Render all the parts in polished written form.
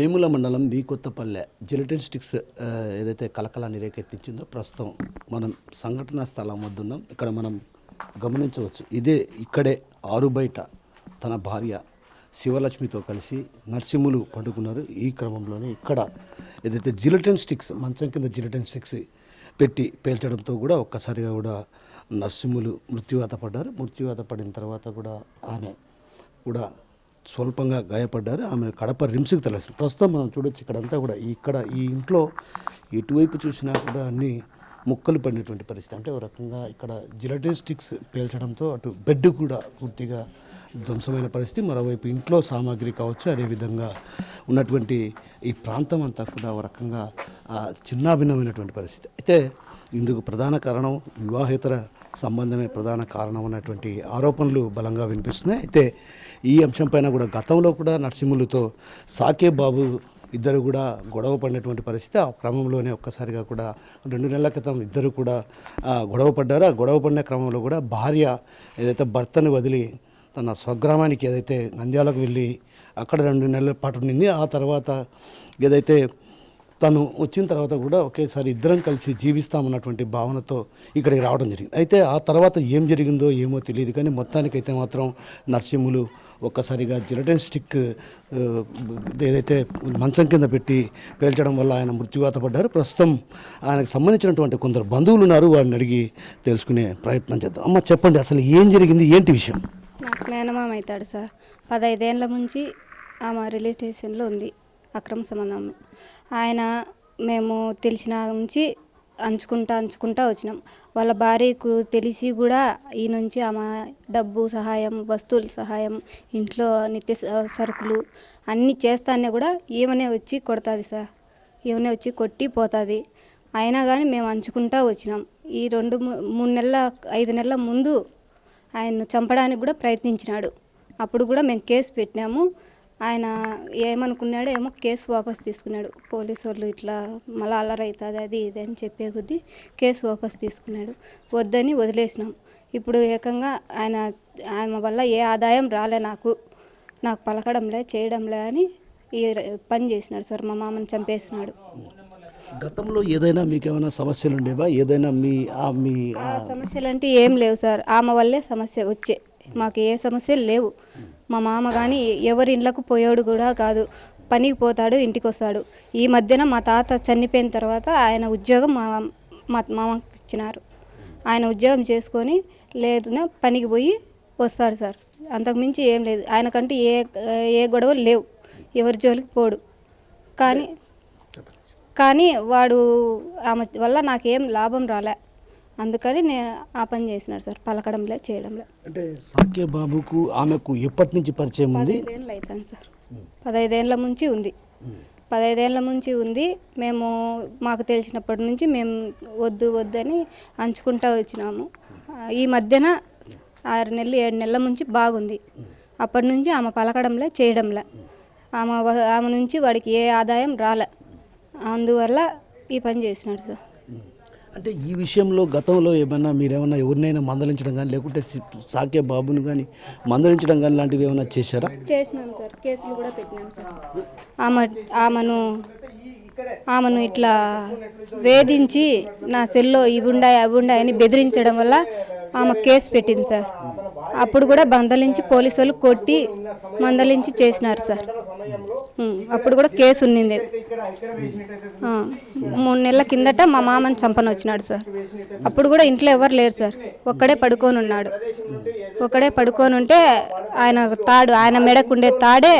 వేముల మండలం B Kothapalle gelatine sticks ఏదైతే కలకలాన్ని రేకెత్తించిందో ప్రస్తుతం మనం సంఘటనా స్థలం వద్ద ఉన్నాం. ఇక్కడ మనం గమనించవచ్చు, ఇక్కడే ఆరు బయట తన భార్య శివలక్ష్మితో కలిసి నర్సింహులు పండుకున్నారు. ఈ క్రమంలోనే ఇక్కడ ఏదైతే జిలెటిన్ స్టిక్స్ మంచం కింద జిలెటిన్ స్టిక్స్ పెట్టి పేల్చడంతో కూడా ఒక్కసారిగా కూడా నర్సింహులు మృత్యువాత పడ్డారు. మృత్యువాత పడిన తర్వాత కూడా ఆమె కూడా స్వల్పంగా గాయపడ్డారు. ఆమె కడప రిమ్స్కి తరలింది. ప్రస్తుతం మనం చూడొచ్చు ఇక్కడంతా కూడా ఈ ఇంట్లో ఎటువైపు చూసినా కూడా అన్ని ముక్కలు పడినటువంటి పరిస్థితి. అంటే ఒక రకంగా ఇక్కడ జిలెటిన్ స్టిక్స్ పేల్చడంతో అటు బెడ్ కూడా పూర్తిగా ధ్వంసమైన పరిస్థితి. మరోవైపు ఇంట్లో సామాగ్రి కావచ్చు, అదేవిధంగా ఉన్నటువంటి ఈ ప్రాంతం అంతా కూడా ఒక రకంగా చిన్నాభిన్నమైనటువంటి పరిస్థితి. అయితే ఇందుకు ప్రధాన కారణం వివాహేతర సంబంధమే ప్రధాన కారణం అన్నటువంటి ఆరోపణలు బలంగా వినిపిస్తున్నాయి. అయితే ఈ అంశంపైన కూడా గతంలో కూడా నర్సింహులతో సాకే బాబు ఇద్దరు కూడా గొడవ పడినటువంటి పరిస్థితి. ఆ క్రమంలోనే ఒక్కసారిగా కూడా 2 నెలల క్రితం ఇద్దరు కూడా గొడవ పడ్డారు. ఆ గొడవ పడిన క్రమంలో కూడా భార్య ఏదైతే భర్తను వదిలి తన స్వగ్రామానికి ఏదైతే నంద్యాలకు వెళ్ళి అక్కడ 2 నెలల పాటు ఉండింది. ఆ తర్వాత ఏదైతే తను వచ్చిన తర్వాత కూడా ఒకేసారి ఇద్దరం కలిసి జీవిస్తామన్నటువంటి భావనతో ఇక్కడికి రావడం జరిగింది. అయితే ఆ తర్వాత ఏం జరిగిందో ఏమో తెలియదు, కానీ మొత్తానికైతే మాత్రం నర్సింహులు ఒక్కసారిగా జిలెటిన్ స్టిక్ ఏదైతే మంచం కింద పెట్టి పేల్చడం వల్ల ఆయన మృత్యువాత పడ్డారు. ప్రస్తుతం ఆయనకు సంబంధించినటువంటి కొందరు బంధువులు ఉన్నారు, వాడిని అడిగి తెలుసుకునే ప్రయత్నం చేద్దాం. అమ్మ చెప్పండి, అసలు ఏం జరిగింది, ఏంటి విషయం? నాకు మేనమామ అవుతాడు సార్. 15 ఏళ్ళ నుంచి ఆమె రిలే స్టేషన్లో ఉంది అక్రమ సంబంధం. ఆయన మేము తెలిసిన నుంచి అంచుకుంటా వచ్చినాం. వాళ్ళ భార్యకు తెలిసి కూడా ఈ నుంచి ఆమె డబ్బు సహాయం, వస్తువుల సహాయం, ఇంట్లో నిత్య సరుకులు అన్నీ చేస్తానే కూడా ఈమెనే వచ్చి కొడుతుంది సార్. ఈమెనే వచ్చి కొట్టి పోతుంది. అయినా కానీ మేము అంచుకుంటా వచ్చినాం. ఈ 2-3 నెలల 5 నెలల ముందు ఆయన్ను చంపడానికి కూడా ప్రయత్నించినాడు. అప్పుడు కూడా మేము కేసు పెట్టినాము. ఆయన ఏమనుకున్నాడో ఏమో కేసు వాపస్ తీసుకున్నాడు. పోలీసు వాళ్ళు ఇట్లా మళ్ళీ అల్లరవుతుంది అది ఇది అని చెప్పే కొద్దీ కేసు వాపస్ తీసుకున్నాడు. వద్దని వదిలేసినాం. ఇప్పుడు ఏకంగా ఆయన వల్ల ఏ ఆదాయం రాలే, నాకు పలకడంలే చేయడంలే అని ఈ పని చేసినాడు సార్. మా మామని చంపేసినాడు. గతంలో ఏదైనా మీకు ఏమైనా సమస్యలు ఉండేవా? ఏదైనా మీ సమస్యలు అంటే ఏం లేవు సార్. ఆమె వల్లే సమస్య వచ్చే, మాకు ఏ సమస్యలు లేవు. మా మామ కానీ ఎవరి ఇండ్లకు పోయాడు కూడా కాదు, పనికి పోతాడు, ఇంటికి వస్తాడు. ఈ మధ్యన మా తాత చనిపోయిన తర్వాత ఆయన ఉద్యోగం మా మామకి ఇచ్చినారు. ఆయన ఉద్యోగం చేసుకొని లేదు పనికి పోయి వస్తాడు సార్. అంతకుమించి ఏం లేదు. ఆయనకంటే ఏ గొడవలు లేవు, ఎవరి జోలికి పోడు. కానీ వాడు ఆమె వల్ల నాకేం లాభం రాలే, అందుకని నేను ఆ పని చేసినాడు సార్, పలకడంలే చేయడంలే. అంటే సాకే బాబుకు ఆమెకు ఎప్పటి నుంచి పరిచయం ఉంది? 15 ఏళ్ళు అవుతాను సార్. 15 ఏళ్ళ నుంచి ఉంది. 15 ఏళ్ళ నుంచి ఉంది. మేము మాకు తెలిసినప్పటి నుంచి మేము వద్దు అని అంచుకుంటా వచ్చినాము. ఈ మధ్యన 6 నెలలు 7 నెలల నుంచి బాగుంది. అప్పటి నుంచి ఆమె పలకడంలే చేయడంలే. ఆమె నుంచి వాడికి ఏ ఆదాయం రాలే, అందువల్ల ఈ పని చేసినాడు సార్. అంటే ఈ విషయంలో గతంలో మీరేమన్నా ఎవరినైనా మందలించడం కానీ, లేకుంటే సాకే బాబును కానీ మందలించడం కానీ లాంటివి ఏమైనా చేశారా? చేసినాం సార్, కేసులు కూడా పెట్టినాం సార్. ఆమెను ఇట్లా వేధించి నా సెల్లో ఇవి ఉండాయి అని బెదిరించడం వల్ల ఆమె కేసు పెట్టింది సార్. అప్పుడు కూడా మందలించి పోలీసు వాళ్ళు కొట్టి మందలించి చేసినారు సార్. అప్పుడు కూడా కేసు ఉన్నింది. 3 నెలల కిందట మా మామని చంపని వచ్చినాడు సార్. అప్పుడు కూడా ఇంట్లో ఎవరు లేరు సార్, ఒక్కడే పడుకొని ఉన్నాడు. ఒక్కడే పడుకొని ఉంటే ఆయన మెడకుండే తాడే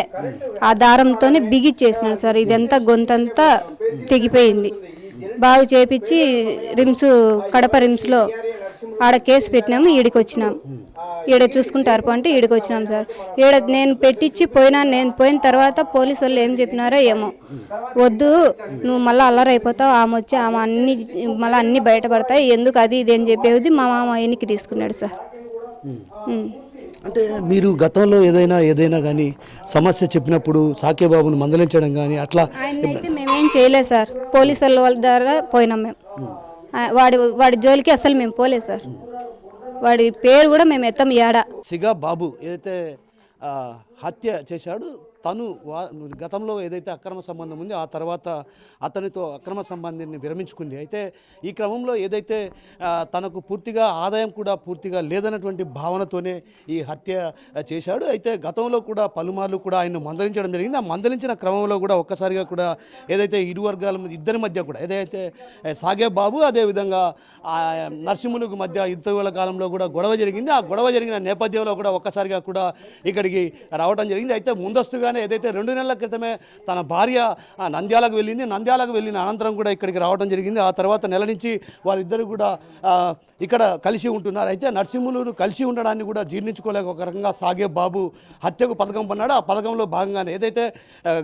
ఆ దారంతో బిగిచ్చేసినాడు సార్. ఇదంతా గొంతంతా తెగిపోయింది. బాగు చేపించి కడప రిమ్స్లో ఆడ కేసు పెట్టినాము. ఈడికి వచ్చినాం. ఈడ చూసుకుంటారు అంటే ఈడికి వచ్చినాం సార్. ఈడ నేను పెట్టించి నేను పోయిన తర్వాత పోలీసు వాళ్ళు ఏం చెప్పినారో ఏమో, వద్దు నువ్వు మళ్ళీ అల్లరైపోతావు, ఆమె అన్నీ బయటపడతాయి, ఎందుకు అది ఇది అని చెప్పేది మా మామ ఎన్నికి తీసుకున్నాడు సార్. అంటే మీరు గతంలో ఏదైనా కానీ సమస్య చెప్పినప్పుడు సాకే బాబును మందలించడం కానీ అట్లా అయితే మేమేం చేయలేదు సార్. పోలీసుల వాళ్ళ ద్వారా పోయినాం మేము. వాడి జోలికి అసలు మేము పోలేదు సార్. వాడి పేరు కూడా మేము ఎత్తం. సిగా బాబు ఏదైతే హత్య చేశాడు, తను గతంలో ఏదైతే అక్రమ సంబంధం ఉంది ఆ తర్వాత అతనితో అక్రమ సంబంధాన్ని విరమించుకుంది. అయితే ఈ క్రమంలో ఏదైతే తనకు పూర్తిగా ఆదాయం కూడా పూర్తిగా లేదన్నటువంటి భావనతోనే ఈ హత్య చేశాడు. అయితే గతంలో కూడా పలుమార్లు కూడా ఆయన మందలించడం జరిగింది. ఆ మందలించిన క్రమంలో కూడా ఒక్కసారిగా కూడా ఏదైతే ఇరు వర్గాల ఇద్దరి మధ్య కూడా ఏదైతే సాగే బాబు అదేవిధంగా నరసింహులకు మధ్య ఇటీవల కాలంలో కూడా గొడవ జరిగింది. ఆ గొడవ జరిగిన నేపథ్యంలో కూడా ఒక్కసారిగా కూడా ఇక్కడికి రావడం జరిగింది. అయితే ముందస్తుగానే ఏదైతే 2 నెలల క్రితమే తన భార్య నంద్యాలకు వెళ్ళింది. నంద్యాలకు వెళ్ళిన అనంతరం కూడా ఇక్కడికి రావడం జరిగింది. ఆ తర్వాత నెల నుంచి వారిద్దరు కూడా ఇక్కడ కలిసి ఉంటున్నారు. అయితే నరసింహులు కలిసి ఉండడాన్ని కూడా జీర్ణించుకోలేక ఒక రకంగా సాగే బాబు హత్యకు పథకం పన్నాడు. ఆ పథకంలో భాగంగానే ఏదైతే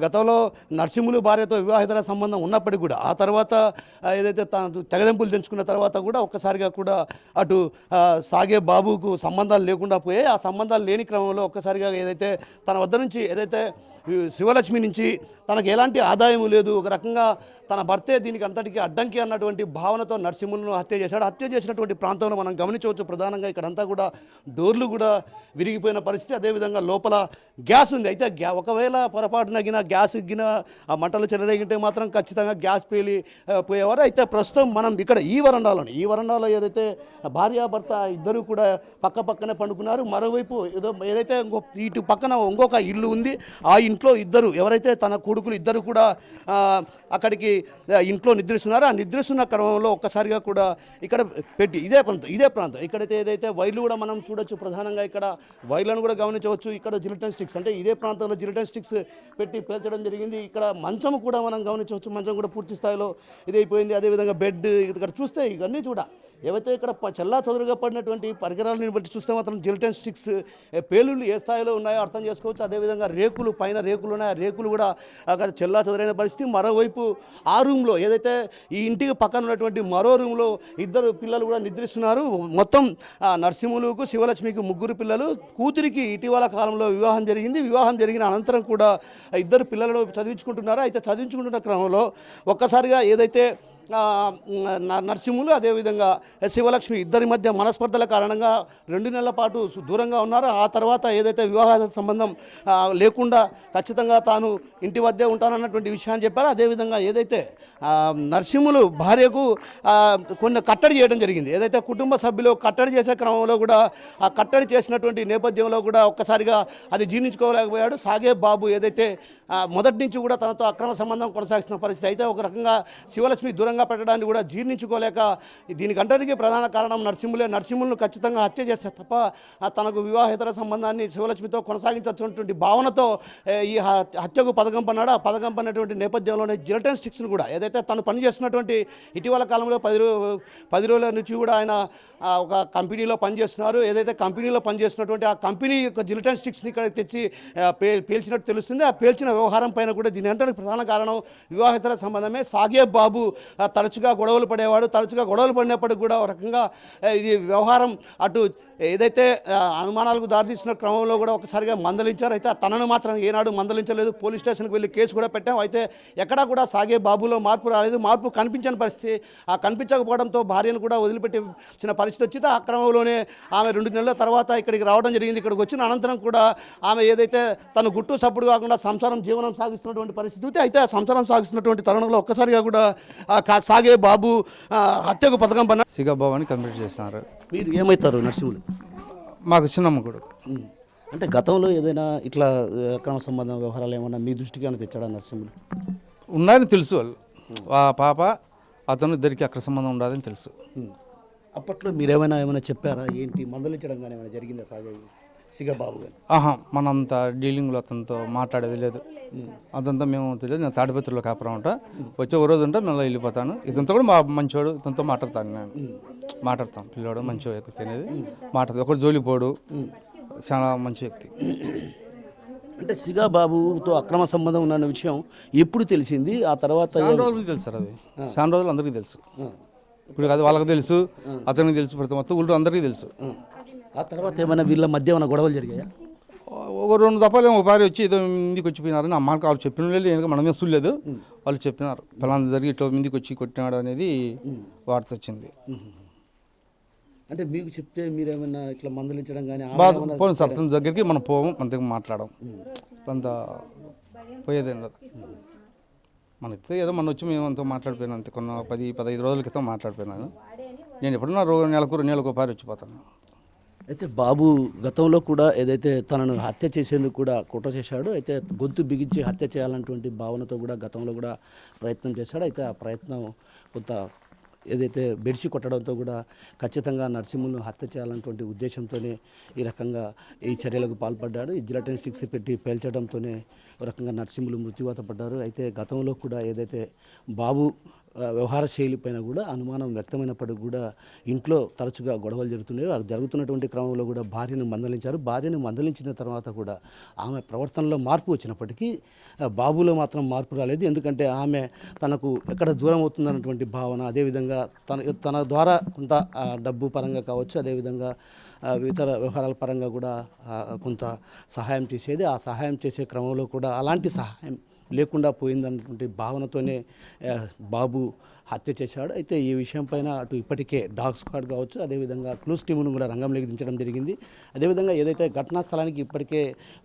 గతంలో నరసింహులు భార్యతో వివాహితర సంబంధం ఉన్నప్పటికీ కూడా ఆ తర్వాత ఏదైతే తన తెగదెంపులు తెంచుకున్న తర్వాత కూడా ఒక్కసారిగా కూడా అటు సాగే బాబుకు సంబంధాలు లేకుండా పోయాయి. ఆ సంబంధాలు లేని క్రమంలో ఒక్కసారిగా ఏదైతే తన వద్ద నుంచి ఏదైతే శివలక్ష్మి నుంచి తనకు ఎలాంటి ఆదాయం లేదు, ఒక రకంగా తన భర్తే దీనికి అంతటికీ అడ్డంకి అన్నటువంటి భావనతో నరసింహులను హత్య చేశాడు. హత్య చేసినటువంటి ప్రాంతంలో మనం గమనించవచ్చు. ప్రధానంగా ఇక్కడంతా కూడా డోర్లు కూడా విరిగిపోయిన పరిస్థితి, అదేవిధంగా లోపల గ్యాస్ ఉంది. అయితే ఒకవేళ పొరపాటున గిన గ్యాస్ గిన ఆ మంటలు చెలరేగింటే మాత్రం ఖచ్చితంగా గ్యాస్ పేలి పోయేవారు. అయితే ప్రస్తుతం మనం ఇక్కడ ఈ వరండాలో ఏదైతే భార్యాభర్త ఇద్దరు కూడా పక్క పక్కనే పండుకున్నారు. మరోవైపు ఏదైతే ఇటు పక్కన ఇంకొక ఇల్లు ఉంది. ఆ ఇంట్లో ఇద్దరు ఎవరైతే తన కొడుకులు ఇద్దరు కూడా అక్కడికి ఇంట్లో నిద్రిస్తున్నారు. ఆ నిద్రిస్తున్న క్రమంలో ఒక్కసారిగా కూడా ఇక్కడ పెట్టి ఇదే ప్రాంతం ఇక్కడైతే ఏదైతే వైర్లు కూడా మనం చూడొచ్చు. ప్రధానంగా ఇక్కడ వైర్లను కూడా గమనించవచ్చు. ఇక్కడ జిలిటన్ స్టిక్స్ అంటే ఇదే ప్రాంతంలో జిలిటన్ స్టిక్స్ పెట్టి పేల్చడం జరిగింది. ఇక్కడ మంచం కూడా మనం గమనించవచ్చు. మంచం కూడా పూర్తి స్థాయిలో ఇదైపోయింది. అదేవిధంగా బెడ్ ఇక్కడ చూస్తే ఇవన్నీ కూడా ఏవైతే ఇక్కడ చెల్లా చదురుగా పడినటువంటి పరికరాలను బట్టి చూస్తే మాత్రం జిలిటన్ స్టిక్స్ పేలుళ్ళు ఏ స్థాయిలో ఉన్నాయో అర్థం చేసుకోవచ్చు. అదేవిధంగా రేకులు పైన రేకులు ఉన్నాయి. ఆ రేకులు కూడా అక్కడ చెల్లా చదురైన పరిస్థితి. మరోవైపు ఆ రూమ్లో ఏదైతే ఈ ఇంటికి పక్కన ఉన్నటువంటి మరో రూమ్లో ఇద్దరు పిల్లలు కూడా నిద్రిస్తున్నారు. మొత్తం నరసింహులకు శివలక్ష్మికి 3 పిల్లలు. కూతురికి ఇటీవల కాలంలో వివాహం జరిగింది. వివాహం జరిగిన అనంతరం కూడా ఇద్దరు పిల్లలను చదివించుకుంటున్నారు. అయితే చదివించుకుంటున్న క్రమంలో ఒక్కసారిగా ఏదైతే నరసింహులు అదేవిధంగా శివలక్ష్మి ఇద్దరి మధ్య మనస్పర్ధల కారణంగా 2 నెలల పాటు దూరంగా ఉన్నారు. ఆ తర్వాత ఏదైతే వివాహ సంబంధం లేకుండా ఖచ్చితంగా తాను ఇంటి వద్దే ఉంటానన్నటువంటి విషయాన్ని చెప్పారు. అదేవిధంగా ఏదైతే నరసింహులు భార్యకు కొన్ని కట్టడి చేయడం జరిగింది. ఏదైతే కుటుంబ సభ్యులు కట్టడి చేసే క్రమంలో కూడా ఆ కట్టడి చేసినటువంటి నేపథ్యంలో కూడా ఒక్కసారిగా అది జీర్ణించుకోలేకపోయాడు. సాగే బాబు ఏదైతే మొదటి నుంచి కూడా తనతో అక్రమ సంబంధం కొనసాగిస్తున్న పరిస్థితి. అయితే ఒక రకంగా శివలక్ష్మి దూరంగా పెట్టడాన్ని కూడా జీర్ణించుకోలేక దీనికంతటికీ ప్రధాన కారణం నరసింహులను ఖచ్చితంగా హత్య చేస్తే తప్ప తనకు వివాహేతర సంబంధాన్ని శివలక్ష్మితో కొనసాగించాల్సినటువంటి భావనతో ఈ హత్యకు పథకం పన్నాడు. ఆ పథకం పన్నటువంటి నేపథ్యంలోనే జిలిటన్ స్టిక్స్ను కూడా ఏదైతే తను పనిచేస్తున్నటువంటి ఇటీవల కాలంలో 10 రోజుల నుంచి కూడా ఆయన ఒక కంపెనీలో పనిచేస్తున్నారు. ఏదైతే కంపెనీలో పనిచేస్తున్నటువంటి ఆ కంపెనీ యొక్క జిలిటన్ స్టిక్స్ని ఇక్కడ తెచ్చి పేల్చినట్టు తెలుస్తుంది. ఆ పేల్చిన వ్యవహారం పైన కూడా దీని అంతటి ప్రధాన కారణం వివాహేతర సంబంధమే. సాగే బాబు తరచుగా గొడవలు పడేవాడు. తరచుగా గొడవలు పడినప్పటికీ కూడా ఒక రకంగా ఇది వ్యవహారం అటు ఏదైతే అనుమానాలకు దారితీసిన క్రమంలో కూడా ఒకసారిగా మందలించారు. అయితే తనను మాత్రం ఏనాడు మందలించలేదు. పోలీస్ స్టేషన్కి వెళ్ళి కేసు కూడా పెట్టాం. అయితే ఎక్కడా కూడా సాగే బాబులో మార్పు రాలేదు. మార్పు కనిపించని పరిస్థితి. ఆ కనిపించకపోవడంతో భార్యను కూడా వదిలిపెట్టిన పరిస్థితి వచ్చింది. ఆ క్రమంలోనే ఆమె 2 నెలల తర్వాత ఇక్కడికి రావడం జరిగింది. ఇక్కడికి వచ్చిన అనంతరం కూడా ఆమె ఏదైతే తను గుట్టు సప్పుడు కాకుండా జీవనం సాగిస్తున్నటువంటి పరిస్థితి. అయితే ఆ సంసారం సాగిస్తున్నటువంటి తరుణంలో ఒక్కసారిగా కూడా సాగే బాబు హత్యకు పథకం పన్న సిగా బాబు అని కంప్లీట్ చేస్తున్నారు. మీరు ఏమవుతారు నరసింహులు? మాకు చిన్నమ్మ కొడుకు. అంటే గతంలో ఏదైనా ఇట్లా అక్రమ సంబంధం వ్యవహారాలు ఏమన్నా మీ దృష్టికి అని తెచ్చాడా నరసింహులు? ఉన్నారని తెలుసు. వాళ్ళు ఆ పాప అతను ఇద్దరికి అక్రమ సంబంధం ఉండదని తెలుసు. అప్పట్లో మీరేమైనా చెప్పారా? ఏంటి మందలించడం కానీ ఏమైనా జరిగిందా సాగే సిగబాబు గారు? మనంత డీలింగ్లో అతనితో మాట్లాడేది లేదు. అదంతా మేము తెలియదు. నేను తాడిపత్రిలో కాపురం ఉంటా. వచ్చే ఓ రోజు ఉంటే మళ్ళీ వెళ్ళిపోతాను. ఇదంతా కూడా మా మంచివాడు. ఇతనితో మాట్లాడతాను. నేను మాట్లాడతాను. పిల్లవాడు మంచి వ్యక్తి అనేది మాట్లాడతాడు. ఒకటి జోలిపోడు. చాలా మంచి వ్యక్తి. అంటే సిగాబాబుతో అక్రమ సంబంధం ఉన్న విషయం ఎప్పుడు తెలిసింది? ఆ తర్వాత చాలా రోజులకి తెలుసు సార్. అది చాలా రోజులు అందరికీ తెలుసు. ఇప్పుడు అది వాళ్ళకి తెలుసు, అతనికి తెలుసు, ప్రతి మొత్తం ఊళ్ళో అందరికీ తెలుసు. ఆ తర్వాత ఏమైనా వీళ్ళ మధ్య ఏమైనా గొడవలు జరిగాయా? ఒక 2 దఫాలు ఒక భార్య వచ్చి ఏదో మీదికి వచ్చిపోయినారని అమ్మానికి వాళ్ళు చెప్పిన లేదు. మనమే చూడలేదు. వాళ్ళు చెప్పినారు ఫలానా జరిగి ఇట్లా మీదికి వచ్చి కొట్టినాడు అనేది వార్త వచ్చింది. అంటే మీకు చెప్తే మీరేమైనా ఇట్లా మందలించడం కానీ పోను సార్. అతని దగ్గరికి మనం పోము, అంతకు మాట్లాడడం. అంత పోయేదేం లేదు. మనకి ఏదో మొన్న వచ్చి మేము అంతా మాట్లాడిపోయినా అంతే, కొన్న 10-15 రోజుల క్రితం మాట్లాడిపోయినాను. నేను ఎప్పుడన్నా నెలకు పారి వచ్చిపోతాను. అయితే బాబు గతంలో కూడా ఏదైతే తనను హత్య చేసేందుకు కూడా కుట్ర చేశాడు, అయితే గొంతు బిగించి హత్య చేయాలన్నటువంటి భావనతో కూడా గతంలో కూడా ప్రయత్నం చేశాడు. అయితే ఆ ప్రయత్నం కొంత ఏదైతే బెడిసి కొట్టడంతో కూడా ఖచ్చితంగా నరసింహులను హత్య చేయాలన్నటువంటి ఉద్దేశంతోనే ఈ రకంగా ఈ చర్యలకు పాల్పడ్డాడు. ఈ జిలటిన్ స్టిక్స్ పెట్టి పేల్చడంతోనే ఒక రకంగా నరసింహులు మృత్యువాత పడ్డారు. అయితే గతంలో కూడా ఏదైతే బాబు వ్యవహార శైలి పైన కూడా అనుమానం వ్యక్తమైనప్పటికీ కూడా ఇంట్లో తరచుగా గొడవలు జరుగుతున్నాయి. అది జరుగుతున్నటువంటి క్రమంలో కూడా భార్యను మందలించారు. భార్యను మందలించిన తర్వాత కూడా ఆమె ప్రవర్తనలో మార్పు వచ్చినప్పటికీ బాబులో మాత్రం మార్పు రాలేదు. ఎందుకంటే ఆమె తనకు ఎక్కడ దూరం అవుతుందన్నటువంటి భావన, అదేవిధంగా తన ద్వారా కొంత డబ్బు పరంగా కావచ్చు, అదేవిధంగా ఇతర వ్యవహారాల పరంగా కూడా కొంత సహాయం చేసేది. ఆ సహాయం చేసే క్రమంలో కూడా అలాంటి సహాయం లేకుండా పోయిందన్నటువంటి భావనతోనే బాబు హత్య చేశాడు. అయితే ఈ విషయం పైన అటు ఇప్పటికే డాగ్ స్క్వాడ్ కావచ్చు, అదేవిధంగా క్లూస్ టీమును కూడా రంగంలోకి దించడం జరిగింది. అదేవిధంగా ఏదైతే ఘటనా స్థలానికి ఇప్పటికే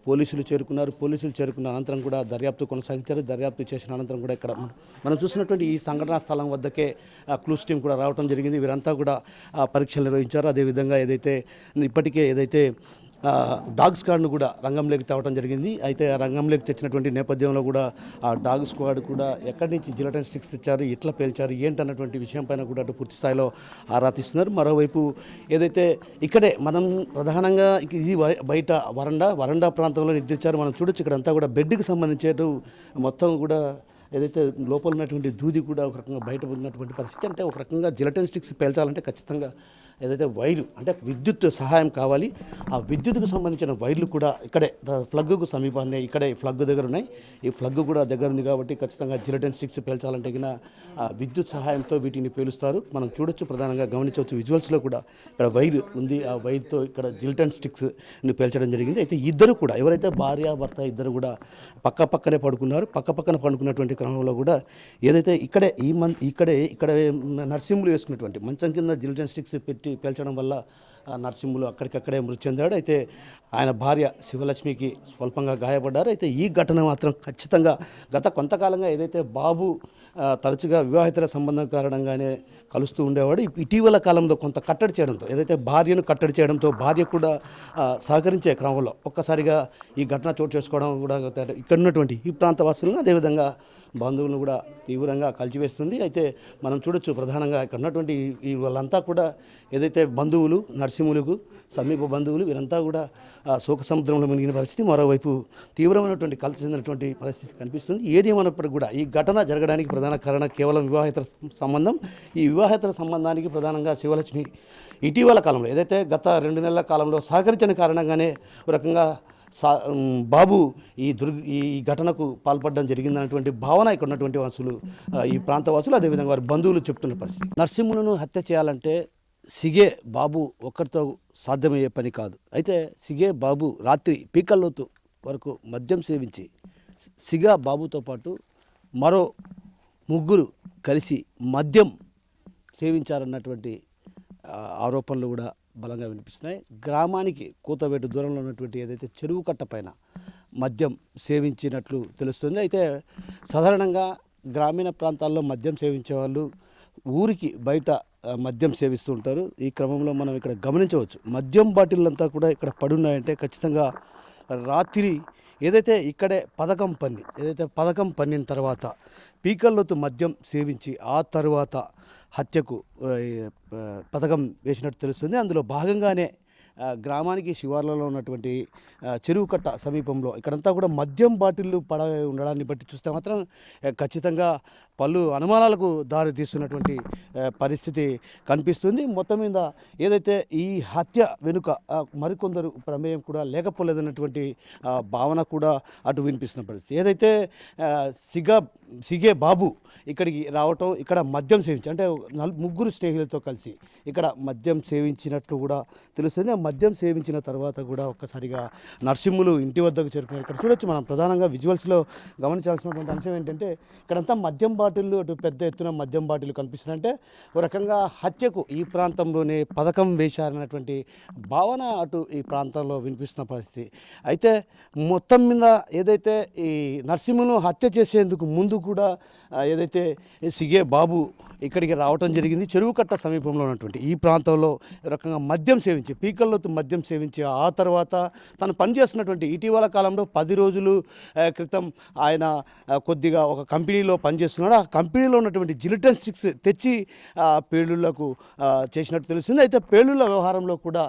పోలీసులు చేరుకున్నారు. పోలీసులు చేరుకున్న అనంతరం కూడా దర్యాప్తు కొనసాగించారు. దర్యాప్తు చేసిన అనంతరం కూడా ఇక్కడ మనం చూసినటువంటి ఈ సంఘటనా స్థలం వద్దకే క్లూస్ టీం కూడా రావడం జరిగింది. వీరంతా కూడా పరీక్షలు నిర్వహించారు. అదేవిధంగా ఇప్పటికే ఏదైతే డాగ్ స్క్వాడ్ను కూడా రంగంలోకి తేవడం జరిగింది. అయితే ఆ రంగంలోకి తెచ్చినటువంటి నేపథ్యంలో కూడా ఆ డాగ్ స్క్వాడ్ కూడా ఎక్కడి నుంచి జిలటిన్ స్టిక్స్ తెచ్చారు, ఎట్లా పేల్చారు, ఏంటన్నటువంటి విషయం పైన కూడా అటు పూర్తి స్థాయిలో ఆరా తీస్తున్నారు. మరోవైపు ఏదైతే ఇక్కడే మనం ప్రధానంగా ఇది బయట వరండా ప్రాంతంలో నిర్దించారు. మనం చూడొచ్చు ఇక్కడంతా కూడా బెడ్కి సంబంధించేటు మొత్తం కూడా ఏదైతే లోపల ఉన్నటువంటి దూది కూడా ఒక రకంగా బయట ఉన్నటువంటి పరిస్థితి. అంటే ఒక రకంగా జిలటిన్ స్టిక్స్ పేల్చాలంటే ఖచ్చితంగా ఏదైతే వైరు అంటే విద్యుత్ సహాయం కావాలి. ఆ విద్యుత్కు సంబంధించిన వైర్లు కూడా ఇక్కడే ఫ్లగ్కు సమీపాన్ని ఇక్కడే ఫ్లగ్ దగ్గర ఉన్నాయి. ఈ ఫ్లగ్ కూడా దగ్గర ఉంది కాబట్టి ఖచ్చితంగా జిలటిన్ స్టిక్స్ పేల్చాలంటే విద్యుత్ సహాయంతో వీటిని పేలుస్తారు. మనం చూడొచ్చు, ప్రధానంగా గమనించవచ్చు విజువల్స్లో కూడా ఇక్కడ వైర్ ఉంది. ఆ వైర్తో ఇక్కడ జిలటిన్ స్టిక్స్ని పేల్చడం జరిగింది. అయితే ఇద్దరు కూడా ఎవరైతే భార్య భర్త ఇద్దరు కూడా పక్కనే పడుకున్నారు. పక్కన పడుకున్నటువంటి క్రమంలో కూడా ఏదైతే ఇక్కడే నరసింహులు వేసుకున్నటువంటి మంచం కింద జిలటిన్ స్టిక్స్ పెట్టి పేల్చడం వల్ల నరసింహులు అక్కడికక్కడే మృతి చెందాడు. అయితే ఆయన భార్య శివలక్ష్మికి స్వల్పంగా గాయపడ్డారు. అయితే ఈ ఘటన మాత్రం ఖచ్చితంగా గత కొంతకాలంగా ఏదైతే బాబు తరచుగా వివాహితర సంబంధం కారణంగానే కలుస్తూ ఉండేవాడు, ఇటీవల కాలంలో కొంత కట్టడి చేయడంతో ఏదైతే భార్యను కట్టడి చేయడంతో భార్య కూడా సహకరించే క్రమంలో ఒక్కసారిగా ఈ ఘటన చోటు చేసుకోవడం కూడా ఇక్కడ ఉన్నటువంటి ఈ ప్రాంత వాసులను అదేవిధంగా బంధువులను కూడా తీవ్రంగా కలిచివేస్తుంది. అయితే మనం చూడొచ్చు ప్రధానంగా ఇక్కడ ఉన్నటువంటి ఈ వాళ్ళంతా కూడా ఏదైతే బంధువులు నరసింహులకు సమీప బంధువులు వీరంతా కూడా శోక సముద్రంలో మునిగిన పరిస్థితి. మరోవైపు తీవ్రమైనటువంటి కలిసి చెందినటువంటి పరిస్థితి కనిపిస్తుంది. ఏదేమన్నప్పటికీ కూడా ఈ ఘటన జరగడానికి ప్రధాన కారణం కేవలం వివాహేతర సంబంధం. ఈ వివాహేతర సంబంధానికి ప్రధానంగా శివలక్ష్మి ఇటీవల కాలంలో ఏదైతే గత 2 నెలల కాలంలో సహకరించిన కారణంగానే ఒక రకంగా బాబు ఈ ఘటనకు పాల్పడడం జరిగిందన్నటువంటి భావన ఇక్కడ ఉన్నటువంటి వాసులు, ఈ ప్రాంత వాసులు, అదేవిధంగా వారి బంధువులు చెప్తున్న పరిస్థితి. నరసింహులను హత్య చేయాలంటే సిగే బాబు ఒక్కరితో సాధ్యమయ్యే పని కాదు. అయితే సిగే బాబు రాత్రి పీకల్లోతు వరకు మద్యం సేవించి సిగా బాబుతో పాటు మరో 3 కలిసి మద్యం సేవించారన్నటువంటి ఆరోపణలు కూడా బలంగా వినిపిస్తున్నాయి. గ్రామానికి కూతవేటు దూరంలో ఉన్నటువంటి ఏదైతే చెరువు కట్ట పైన మద్యం సేవించినట్లు తెలుస్తుంది. అయితే సాధారణంగా గ్రామీణ ప్రాంతాల్లో మద్యం సేవించే వాళ్ళు ఊరికి బయట మద్యం సేవిస్తూ ఉంటారు. ఈ క్రమంలో మనం ఇక్కడ గమనించవచ్చు మద్యం బాటిల్ అంతా కూడా ఇక్కడ పడున్నాయంటే ఖచ్చితంగా రాత్రి ఏదైతే ఇక్కడే పథకం పన్నిన తర్వాత పీకల్లోతు మద్యం సేవించి ఆ తర్వాత హత్యకు పథకం వేసినట్టు తెలుస్తుంది. అందులో భాగంగానే గ్రామానికి శివార్లలో ఉన్నటువంటి చెరువు కట్ట సమీపంలో ఇక్కడంతా కూడా మద్యం బాటిళ్ళు ఉండడాన్ని బట్టి చూస్తే మాత్రం ఖచ్చితంగా పలు అనుమానాలకు దారి తీస్తున్నటువంటి పరిస్థితి కనిపిస్తుంది. మొత్తం మీద ఏదైతే ఈ హత్య వెనుక మరికొందరు ప్రమేయం కూడా లేకపోలేదన్నటువంటి భావన కూడా అటు వినిపిస్తున్న పరిస్థితి. ఏదైతే సిగే బాబు ఇక్కడికి రావటం, ఇక్కడ మద్యం సేవించి అంటే 3 స్నేహితులతో కలిసి ఇక్కడ మద్యం సేవించినట్లు కూడా తెలుస్తుంది. మద్యం సేవించిన తర్వాత కూడా ఒక్కసారిగా నర్సింహులు ఇంటి వద్దకు చేరుకున్నారు. ఇక్కడ చూడొచ్చు మనం ప్రధానంగా విజువల్స్లో గమనించాల్సినటువంటి అంశం ఏంటంటే ఇక్కడంతా మద్యం బాటిళ్ళు, అటు పెద్ద ఎత్తున మద్యం బాటిల్ కనిపిస్తుందంటే ఒక రకంగా హత్యకు ఈ ప్రాంతంలోనే పథకం వేశారన్నటువంటి భావన అటు ఈ ప్రాంతంలో వినిపిస్తున్న పరిస్థితి. అయితే మొత్తం మీద ఏదైతే ఈ నర్సింహులను హత్య చేసేందుకు ముందు కూడా ఏదైతే సిగే బాబు ఇక్కడికి రావటం జరిగింది. చెరువు కట్ట సమీపంలో ఉన్నటువంటి ఈ ప్రాంతంలో రకంగా మద్యం సేవించి పీకల్లోతు మద్యం సేవించి ఆ తర్వాత తను పనిచేస్తున్నటువంటి ఇటీవల కాలంలో 10 రోజులు క్రితం ఆయన కొద్దిగా ఒక కంపెనీలో పనిచేస్తున్నాడు. ఆ కంపెనీలో ఉన్నటువంటి జిలిటన్ స్టిక్స్ తెచ్చి పేలుళ్లకు చేసినట్టు తెలిసింది. అయితే పేలుళ్ల వ్యవహారంలో కూడా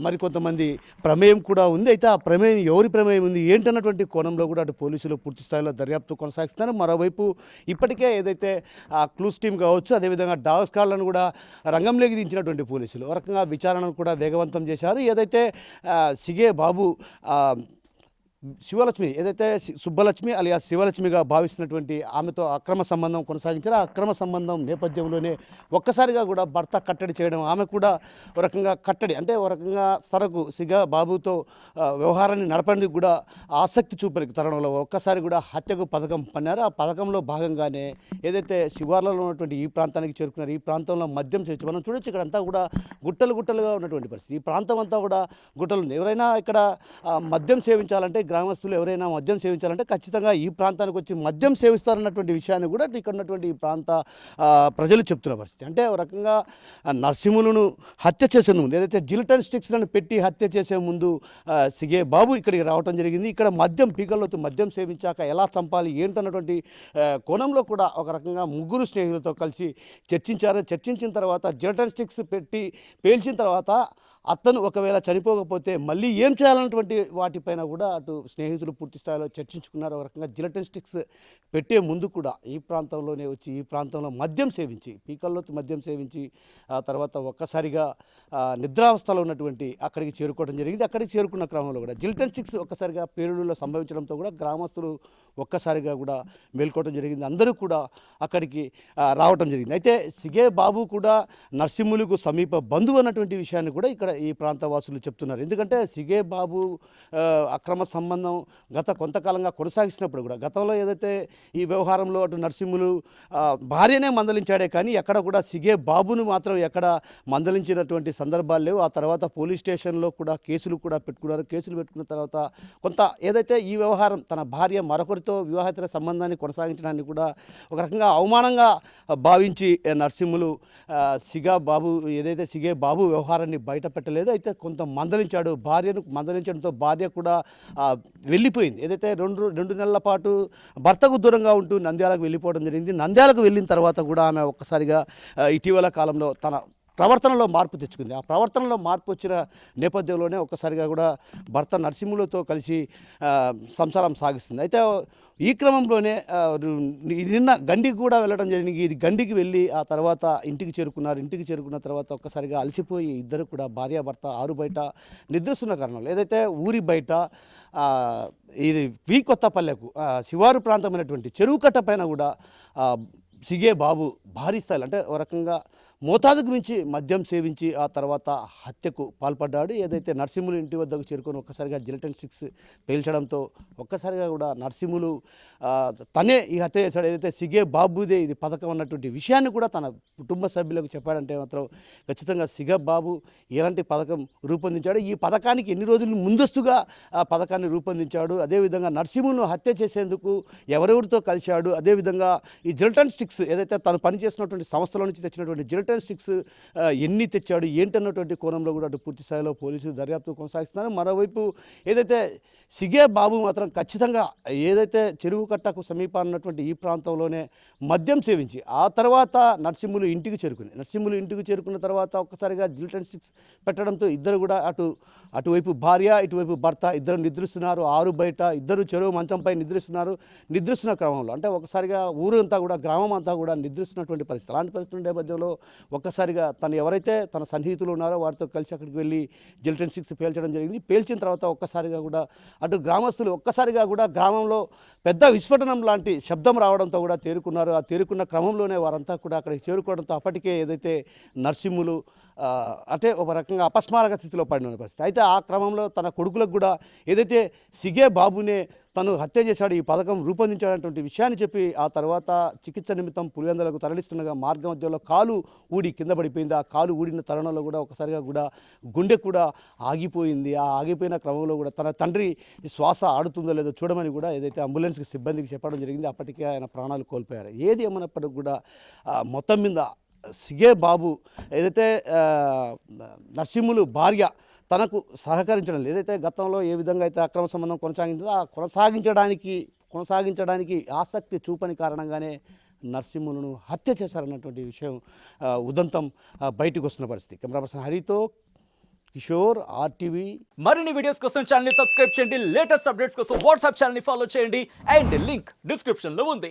మరికొంతమంది ప్రమేయం కూడా ఉంది. అయితే ఆ ప్రమేయం ఎవరి ప్రమేయం ఉంది ఏంటన్నటువంటి కోణంలో కూడా అటు పోలీసులు పూర్తి స్థాయిలో దర్యాప్తు కొనసాగిస్తున్నారు. మరోవైపు ఇప్పటికే ఏదైతే క్లూస్ టీమ్ కావచ్చు, అదేవిధంగా డాగ్ స్క్వాడ్లను కూడా రంగంలోకి దించినటువంటి పోలీసులు ఒక రకంగా విచారణను కూడా వేగవంతం చేశారు. ఏదైతే సిగే బాబు శివలక్ష్మి ఏదైతే సుబ్బలక్ష్మి అలియా శివలక్ష్మిగా భావిస్తున్నటువంటి ఆమెతో అక్రమ సంబంధం కొనసాగించారు. ఆ అక్రమ సంబంధం నేపథ్యంలోనే ఒక్కసారిగా కూడా భర్త కట్టడి చేయడం, ఆమె కూడా ఒక రకంగా కట్టడి అంటే ఒక రకంగా తనకు సిగా బాబుతో వ్యవహారాన్ని నడపడానికి కూడా ఆసక్తి చూపని తరుణంలో ఒక్కసారి కూడా హత్యకు పథకం పన్నారు. ఆ పథకంలో భాగంగానే ఏదైతే శివార్లలో ఉన్నటువంటి ఈ ప్రాంతానికి చేరుకున్నారు. ఈ ప్రాంతంలో మద్యం చేర్చి మనం చూడొచ్చు ఇక్కడంతా కూడా గుట్టలుగా ఉన్నటువంటి పరిస్థితి. ఈ ప్రాంతం అంతా కూడా గుట్టలు ఉంది. ఎవరైనా ఇక్కడ మద్యం సేవించాలంటే గ్రామస్తులు ఎవరైనా మద్యం సేవించాలంటే ఖచ్చితంగా ఈ ప్రాంతానికి వచ్చి మద్యం సేవిస్తారన్నటువంటి విషయాన్ని కూడా ఇక్కడ ఉన్నటువంటి ఈ ప్రాంత ప్రజలు చెప్తున్న పరిస్థితి. అంటే ఒక రకంగా నర్సింహులను హత్య చేసే ముందు ఏదైతే జిలిటన్ స్టిక్స్లను పెట్టి హత్య చేసే ముందు సిగే బాబు ఇక్కడికి రావడం జరిగింది. ఇక్కడ మద్యం పీకల్లోతు మద్యం సేవించాక ఎలా చంపాలి ఏంటన్నటువంటి కోణంలో కూడా ఒక రకంగా ముగ్గురు స్నేహితులతో కలిసి చర్చించారు. చర్చించిన తర్వాత జిలిటన్ స్టిక్స్ పెట్టి పేల్చిన తర్వాత అతను ఒకవేళ చనిపోకపోతే మళ్ళీ ఏం చేయాలన్నటువంటి వాటిపైన కూడా అటు స్నేహితులు పూర్తి స్థాయిలో చర్చించుకున్నారు. ఒక రకంగా జిలిటన్ స్టిక్స్ పెట్టే ముందు కూడా ఈ ప్రాంతంలోనే వచ్చి ఈ ప్రాంతంలో మద్యం సేవించి పీకల్లోతు మద్యం సేవించి ఆ తర్వాత ఒక్కసారిగా నిద్రావస్థలో ఉన్నటువంటి అక్కడికి చేరుకోవడం జరిగింది. అక్కడికి చేరుకున్న క్రమంలో కూడా జిలిటన్ స్టిక్స్ ఒక్కసారిగా పేలుడులో సంభవించడంతో కూడా గ్రామస్తులు ఒక్కసారిగా కూడా మేల్కోవడం జరిగింది. అందరూ కూడా అక్కడికి రావటం జరిగింది. అయితే సిగే బాబు కూడా నర్సింహులకు సమీప బంధువు అన్నటువంటి విషయాన్ని కూడా ఇక్కడ ఈ ప్రాంత వాసులు చెప్తున్నారు. ఎందుకంటే సిగే బాబు అక్రమ సంబంధం గత కొంతకాలంగా కొనసాగిస్తున్నప్పుడు కూడా గతంలో ఏదైతే ఈ వ్యవహారంలో అటు నర్సింహులు భార్యనే మందలించాడే కానీ ఎక్కడ కూడా సిగే బాబును మాత్రం ఎక్కడ మందలించినటువంటి సందర్భాలు లేవు. ఆ తర్వాత పోలీస్ స్టేషన్లో కూడా కేసులు కూడా పెట్టుకున్నారు. కేసులు పెట్టుకున్న తర్వాత కొంత ఏదైతే ఈ వ్యవహారం తన భార్య మరొకరితో వివాహేతర సంబంధాన్ని కొనసాగించడానికి కూడా ఒక రకంగా అవమానంగా భావించి నర్సింహులు సిగే బాబు వ్యవహారాన్ని బయట పెట్టలేదు. అయితే కొంత మందలించాడు. భార్యను మందలించడంతో భార్య కూడా వెళ్ళిపోయింది. ఏదైతే రెండు నెలల పాటు భర్తకు దూరంగా ఉంటూ నంద్యాలకు వెళ్ళిపోవడం జరిగింది. నంద్యాలకు వెళ్ళిన తర్వాత కూడా ఆమె ఒక్కసారిగా ఇటీవల కాలంలో తన ప్రవర్తనలో మార్పు తెచ్చుకుంది. ఆ ప్రవర్తనలో మార్పు వచ్చిన నేపథ్యంలోనే ఒక్కసారిగా కూడా భర్త నర్సింహులతో కలిసి సంసారం సాగిస్తుంది. అయితే ఈ క్రమంలోనే నిన్న గండికి కూడా వెళ్ళడం జరిగింది. ఇది గండికి వెళ్ళి ఆ తర్వాత ఇంటికి చేరుకున్నారు. ఇంటికి చేరుకున్న తర్వాత ఒక్కసారిగా అలసిపోయి ఇద్దరు కూడా భార్యాభర్త ఆరు బయట నిద్రిస్తున్న కారణంలో ఏదైతే ఊరి బయట ఇది కొత్తపల్లెకు శివారు ప్రాంతమైనటువంటి చెరువు కట్ట పైన కూడా సిగే బాబు భారీ స్థాయిలో అంటే ఒక రకంగా మోతాదుకు మించి మద్యం సేవించి ఆ తర్వాత హత్యకు పాల్పడ్డాడు. ఏదైతే నర్సింహులు ఇంటి వద్దకు చేరుకొని ఒక్కసారిగా జిలిటన్ స్టిక్స్ పేల్చడంతో ఒక్కసారిగా కూడా నర్సింహులు తనే ఈ హత్య చేశాడు. ఏదైతే సిగే బాబుదే ఇది పథకం అన్నటువంటి విషయాన్ని కూడా తన కుటుంబ సభ్యులకు చెప్పాడంటే మాత్రం ఖచ్చితంగా సిగే బాబు ఎలాంటి పథకం రూపొందించాడు, ఈ పథకానికి ఎన్ని రోజులు ముందస్తుగా ఆ పథకాన్ని రూపొందించాడు, అదేవిధంగా నర్సింహులను హత్య చేసేందుకు ఎవరెవరితో కలిశాడు, అదేవిధంగా ఈ జిలిటన్ స్టిక్స్ ఏదైతే తను పనిచేసినటువంటి సంస్థల నుంచి తెచ్చినటువంటి జిలిటన్ స్టిక్స్ ఎన్ని తెచ్చాడు ఏంటన్నటువంటి కోణంలో కూడా అటు పూర్తి స్థాయిలో పోలీసులు దర్యాప్తు కొనసాగిస్తున్నారు. మరోవైపు ఏదైతే సిగే బాబు మాత్రం ఖచ్చితంగా ఏదైతే చెరువు కట్టకు సమీపాన్ని ఉన్నటువంటి ఈ ప్రాంతంలోనే మద్యం సేవించి ఆ తర్వాత నర్సింహులు ఇంటికి చేరుకున్న తర్వాత ఒక్కసారిగా జిలిటన్ స్టిక్స్ పెట్టడంతో ఇద్దరు కూడా అటువైపు భార్య ఇటువైపు భర్త ఇద్దరు నిద్రిస్తున్నారు. ఆరు బయట ఇద్దరు చెరువు మంచంపై నిద్రిస్తున్న క్రమంలో అంటే ఒకసారిగా ఊరు అంతా కూడా గ్రామం అంతా కూడా నిద్రిస్తున్నటువంటి పరిస్థితి. అలాంటి పరిస్థితి నేపథ్యంలో ఒక్కసారిగా తను ఎవరైతే తన సన్నిహితులు ఉన్నారో వారితో కలిసి అక్కడికి వెళ్ళి జిలిటిన్ స్టిక్స్ పేల్చడం జరిగింది. పేల్చిన తర్వాత ఒక్కసారిగా కూడా అటు గ్రామస్తులు ఒక్కసారిగా కూడా గ్రామంలో పెద్ద విస్ఫోటనం లాంటి శబ్దం రావడంతో కూడా తేరుకున్నారు. ఆ తేరుకున్న క్రమంలోనే వారంతా కూడా అక్కడికి చేరుకోవడంతో అప్పటికే ఏదైతే నర్సింహులు అంటే ఒక రకంగా అపస్మారక స్థితిలో పడిన పరిస్థితి. అయితే ఆ క్రమంలో తన కొడుకులకు కూడా ఏదైతే సిగే బాబునే తను హత్య చేశాడు, ఈ పథకం రూపొందించాడనేటువంటి విషయాన్ని చెప్పి ఆ తర్వాత చికిత్స నిమిత్తం పులివెందులకు తరలిస్తుండగా మార్గ మధ్యలో కాలు ఊడి కింద పడిపోయింది. ఆ కాలు ఊడిన తరుణంలో కూడా ఒకసారిగా కూడా గుండె కూడా ఆగిపోయింది. ఆ ఆగిపోయిన క్రమంలో కూడా తన తండ్రి శ్వాస ఆడుతుందో లేదో చూడమని కూడా ఏదైతే అంబులెన్స్కి సిబ్బందికి చెప్పడం జరిగింది. అప్పటికే ఆయన ప్రాణాలు కోల్పోయారు. ఏది ఏమన్నప్పటికీ కూడా మొత్తం మీద సిగే బాబు ఏదైతే నరసింహులు భార్య తనకు సహకరించడం లేదు, ఏదైతే గతంలో ఏ విధంగా అయితే అక్రమ సంబంధం కొనసాగిందో ఆ కొనసాగించడానికి ఆసక్తి చూపని కారణంగానే నరసింహులను హత్య చేశారన్నటువంటి విషయం ఉదంతం బయటకు వస్తున్న పరిస్థితి. కెమెరా పర్సన్ హరితో కిషోర్, RTV. మరిన్ని వీడియోస్ కోసం ఛానల్ ని సబ్స్క్రైబ్ చేయండి. లేటెస్ట్ అప్డేట్స్ కోసం వాట్సాప్ ఛానల్ ని ఫాలో చేయండి. అండ్ లింక్ డిస్క్రిప్షన్ లో ఉంది.